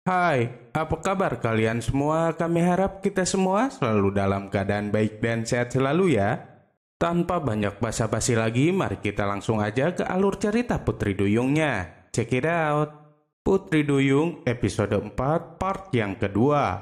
Hai, apa kabar kalian semua? Kami harap kita semua selalu dalam keadaan baik dan sehat selalu ya. Tanpa banyak basa-basi lagi, mari kita langsung aja ke alur cerita Putri Duyungnya. Check it out. Putri Duyung episode 4 part yang kedua.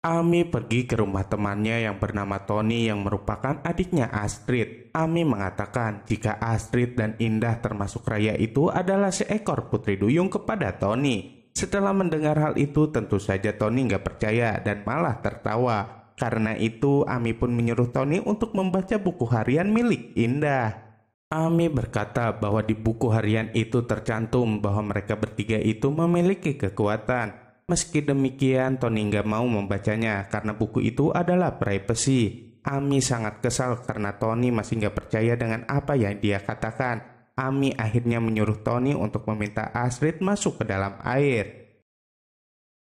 Ami pergi ke rumah temannya yang bernama Tony yang merupakan adiknya Astrid. Ami mengatakan jika Astrid dan Indah termasuk Raya itu adalah seekor Putri Duyung kepada Tony. Setelah mendengar hal itu, tentu saja Tony nggak percaya dan malah tertawa. Karena itu, Ami pun menyuruh Tony untuk membaca buku harian milik Indah. Ami berkata bahwa di buku harian itu tercantum bahwa mereka bertiga itu memiliki kekuatan. Meski demikian, Tony nggak mau membacanya karena buku itu adalah privasi. Ami sangat kesal karena Tony masih nggak percaya dengan apa yang dia katakan. Ami akhirnya menyuruh Tony untuk meminta Astrid masuk ke dalam air.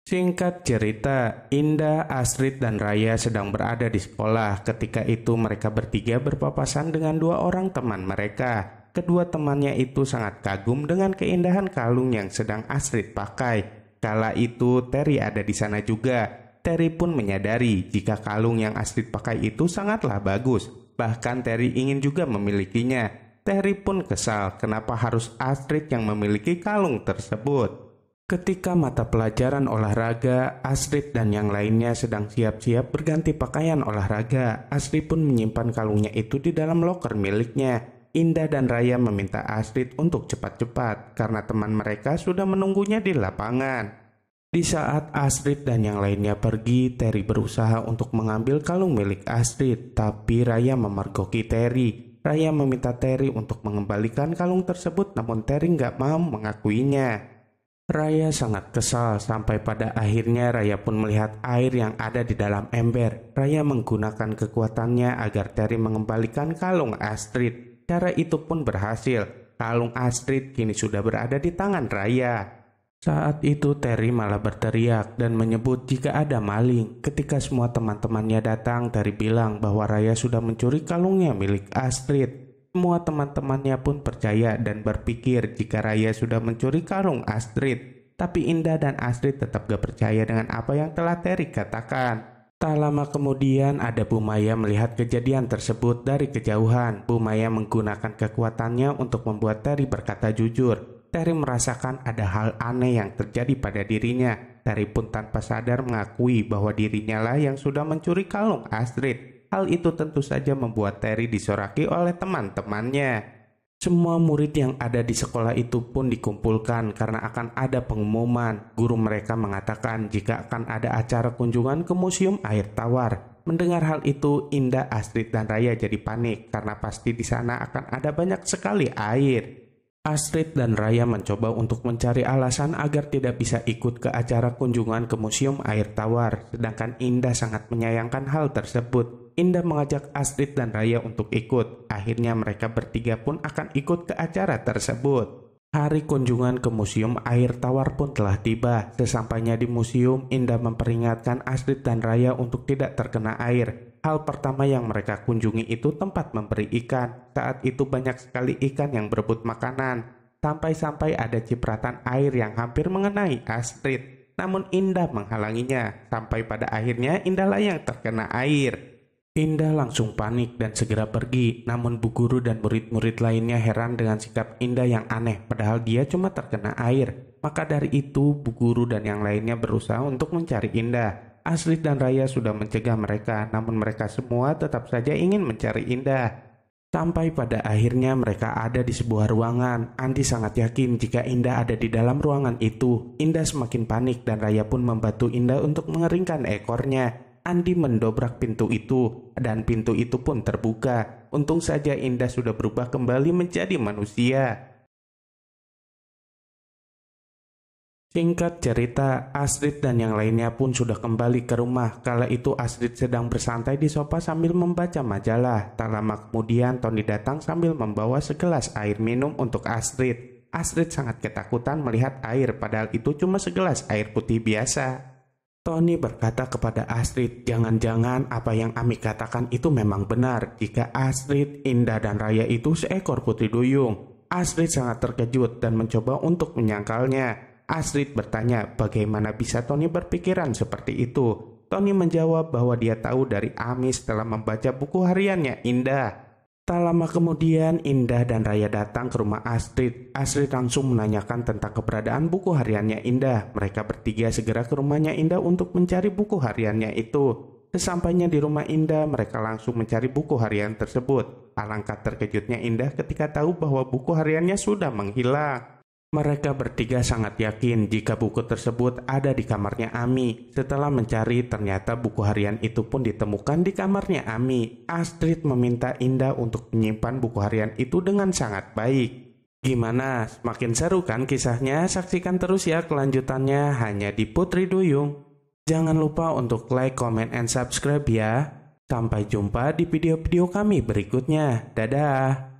Singkat cerita, Indah, Astrid, dan Raya sedang berada di sekolah. Ketika itu mereka bertiga berpapasan dengan dua orang teman mereka. Kedua temannya itu sangat kagum dengan keindahan kalung yang sedang Astrid pakai. Kala itu Terry ada di sana juga. Terry pun menyadari jika kalung yang Astrid pakai itu sangatlah bagus. Bahkan Terry ingin juga memilikinya. Terry pun kesal kenapa harus Astrid yang memiliki kalung tersebut. Ketika mata pelajaran olahraga, Astrid dan yang lainnya sedang siap-siap berganti pakaian olahraga. Astrid pun menyimpan kalungnya itu di dalam loker miliknya. Indah dan Raya meminta Astrid untuk cepat-cepat karena teman mereka sudah menunggunya di lapangan. Di saat Astrid dan yang lainnya pergi, Terry berusaha untuk mengambil kalung milik Astrid, tapi Raya memergoki Terry. Raya meminta Terry untuk mengembalikan kalung tersebut, namun Terry nggak mau mengakuinya. Raya sangat kesal sampai pada akhirnya Raya pun melihat air yang ada di dalam ember. Raya menggunakan kekuatannya agar Terry mengembalikan kalung Astrid. Cara itu pun berhasil. Kalung Astrid kini sudah berada di tangan Raya. Saat itu Terry malah berteriak dan menyebut jika ada maling. Ketika semua teman-temannya datang, Terry bilang bahwa Raya sudah mencuri kalungnya milik Astrid. Semua teman-temannya pun percaya dan berpikir jika Raya sudah mencuri kalung Astrid. Tapi Indah dan Astrid tetap gak percaya dengan apa yang telah Terry katakan. Tak lama kemudian ada Bu Maya melihat kejadian tersebut dari kejauhan. Bu Maya menggunakan kekuatannya untuk membuat Terry berkata jujur. Terry merasakan ada hal aneh yang terjadi pada dirinya. Terry pun tanpa sadar mengakui bahwa dirinya lah yang sudah mencuri kalung Astrid. Hal itu tentu saja membuat Terry disoraki oleh teman-temannya. Semua murid yang ada di sekolah itu pun dikumpulkan karena akan ada pengumuman. Guru mereka mengatakan jika akan ada acara kunjungan ke Museum Air Tawar. Mendengar hal itu, Indah, Astrid, dan Raya jadi panik karena pasti di sana akan ada banyak sekali air. Astrid dan Raya mencoba untuk mencari alasan agar tidak bisa ikut ke acara kunjungan ke Museum Air Tawar, sedangkan Indah sangat menyayangkan hal tersebut. Indah mengajak Astrid dan Raya untuk ikut. Akhirnya mereka bertiga pun akan ikut ke acara tersebut. Hari kunjungan ke Museum Air Tawar pun telah tiba. Sesampainya di museum, Indah memperingatkan Astrid dan Raya untuk tidak terkena air. Hal pertama yang mereka kunjungi itu tempat memberi ikan. Saat itu banyak sekali ikan yang berebut makanan. Sampai-sampai ada cipratan air yang hampir mengenai Astrid. Namun Indah menghalanginya. Sampai pada akhirnya Indahlah yang terkena air. Indah langsung panik dan segera pergi. Namun Bu Guru dan murid-murid lainnya heran dengan sikap Indah yang aneh. Padahal dia cuma terkena air. Maka dari itu Bu Guru dan yang lainnya berusaha untuk mencari Indah. Astrid dan Raya sudah mencegah mereka, namun mereka semua tetap saja ingin mencari Indah. Sampai pada akhirnya mereka ada di sebuah ruangan. Andi sangat yakin jika Indah ada di dalam ruangan itu. Indah semakin panik dan Raya pun membantu Indah untuk mengeringkan ekornya. Andi mendobrak pintu itu dan pintu itu pun terbuka. Untung saja Indah sudah berubah kembali menjadi manusia. Singkat cerita, Astrid dan yang lainnya pun sudah kembali ke rumah. Kala itu Astrid sedang bersantai di sofa sambil membaca majalah. Tak lama kemudian Tony datang sambil membawa segelas air minum untuk Astrid. Astrid sangat ketakutan melihat air, padahal itu cuma segelas air putih biasa. Tony berkata kepada Astrid, jangan-jangan apa yang Ami katakan itu memang benar. Jika Astrid, Indah, dan Raya itu seekor putri duyung. Astrid sangat terkejut dan mencoba untuk menyangkalnya. Astrid bertanya bagaimana bisa Tony berpikiran seperti itu. Tony menjawab bahwa dia tahu dari Ami setelah membaca buku hariannya Indah. Tak lama kemudian, Indah dan Raya datang ke rumah Astrid. Astrid langsung menanyakan tentang keberadaan buku hariannya Indah. Mereka bertiga segera ke rumahnya Indah untuk mencari buku hariannya itu. Sesampainya di rumah Indah, mereka langsung mencari buku harian tersebut. Alangkah terkejutnya Indah ketika tahu bahwa buku hariannya sudah menghilang. Mereka bertiga sangat yakin jika buku tersebut ada di kamarnya Ami. Setelah mencari, ternyata buku harian itu pun ditemukan di kamarnya Ami. Astrid meminta Indah untuk menyimpan buku harian itu dengan sangat baik. Gimana? Semakin seru kan kisahnya? Saksikan terus ya kelanjutannya hanya di Putri Duyung. Jangan lupa untuk like, comment, and subscribe ya. Sampai jumpa di video-video kami berikutnya. Dadah!